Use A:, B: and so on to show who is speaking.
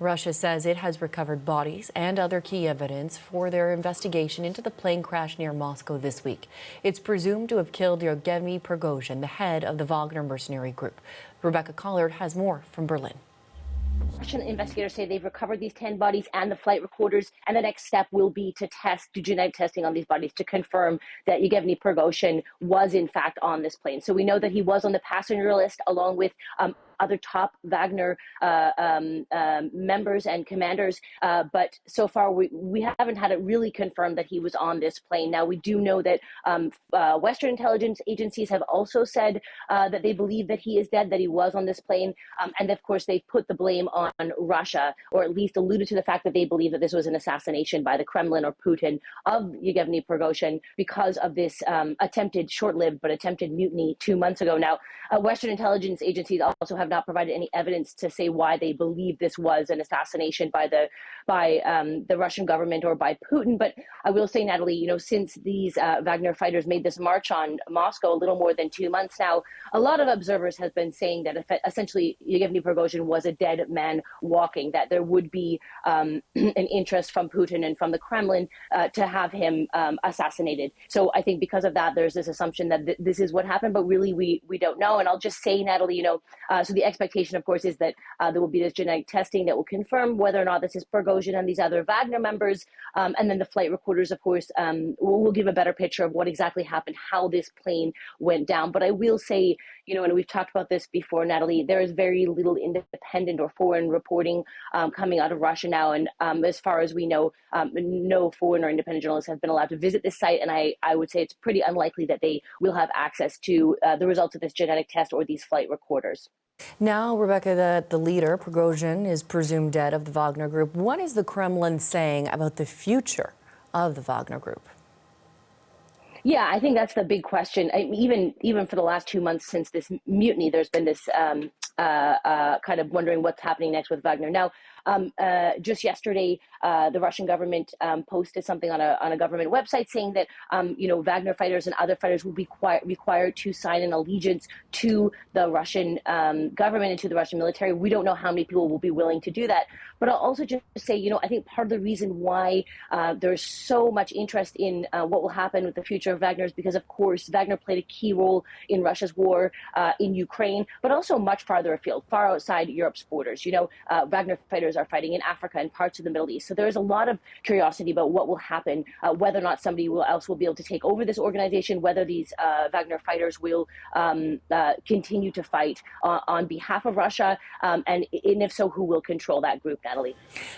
A: Russia says it has recovered bodies and other key evidence for their investigation into the plane crash near Moscow this week. It's presumed to have killed Yevgeny Prigozhin, the head of the Wagner mercenary group. Rebecca Collard has more from Berlin.
B: Russian investigators say they've recovered these 10 bodies and the flight recorders, and the next step will be to do genetic testing on these bodies to confirm that Yevgeny Prigozhin was in fact on this plane. So we know that he was on the passenger list along with other top Wagner members and commanders, but so far we haven't had it really confirmed that he was on this plane. Now, we do know that Western intelligence agencies have also said that they believe that he is dead, that he was on this plane, and of course they've put the blame on Russia, or at least alluded to the fact that they believe that this was an assassination by the Kremlin or Putin of Yevgeny Prigozhin because of this short-lived but attempted mutiny 2 months ago. Now, Western intelligence agencies also have not provided any evidence to say why they believe this was an assassination by the Russian government or by Putin. But I will say, Natalie, since these Wagner fighters made this march on Moscow a little more than 2 months now, a lot of observers have been saying that essentially Yevgeny Prigozhin was a dead man walking, that there would be an interest from Putin and from the Kremlin to have him assassinated. So I think because of that, there's this assumption that this is what happened, but really we don't know. And I'll just say, Natalie, so the expectation, of course, is that there will be this genetic testing that will confirm whether or not this is Prigozhin and these other Wagner members. And then the flight recorders, of course, will give a better picture of what exactly happened, how this plane went down. But I will say, and we've talked about this before, Natalie, there is very little independent or foreign reporting coming out of Russia now. And as far as we know, no foreign or independent journalists have been allowed to visit this site. And I would say it's pretty unlikely that they will have access to the results of this genetic test or these flight recorders.
A: Now, Rebecca, the leader, Prigozhin, is presumed dead of the Wagner Group. What is the Kremlin saying about the future of the Wagner Group?
B: Yeah, I think that's the big question. Even for the last 2 months since this mutiny, there's been this kind of wondering what's happening next with Wagner. Now, just yesterday, the Russian government posted something on a government website saying that Wagner fighters and other fighters will be required to sign an allegiance to the Russian government and to the Russian military. We don't know how many people will be willing to do that. But I'll also just say, I think part of the reason why there's so much interest in what will happen with the future of Wagner is because, of course, Wagner played a key role in Russia's war in Ukraine, but also much farther afield, far outside Europe's borders. Wagner fighters are fighting in Africa and parts of the Middle East. So there's a lot of curiosity about what will happen, whether or not somebody else will be able to take over this organization, whether these Wagner fighters will continue to fight on behalf of Russia, and if so, who will control that group, Natalie?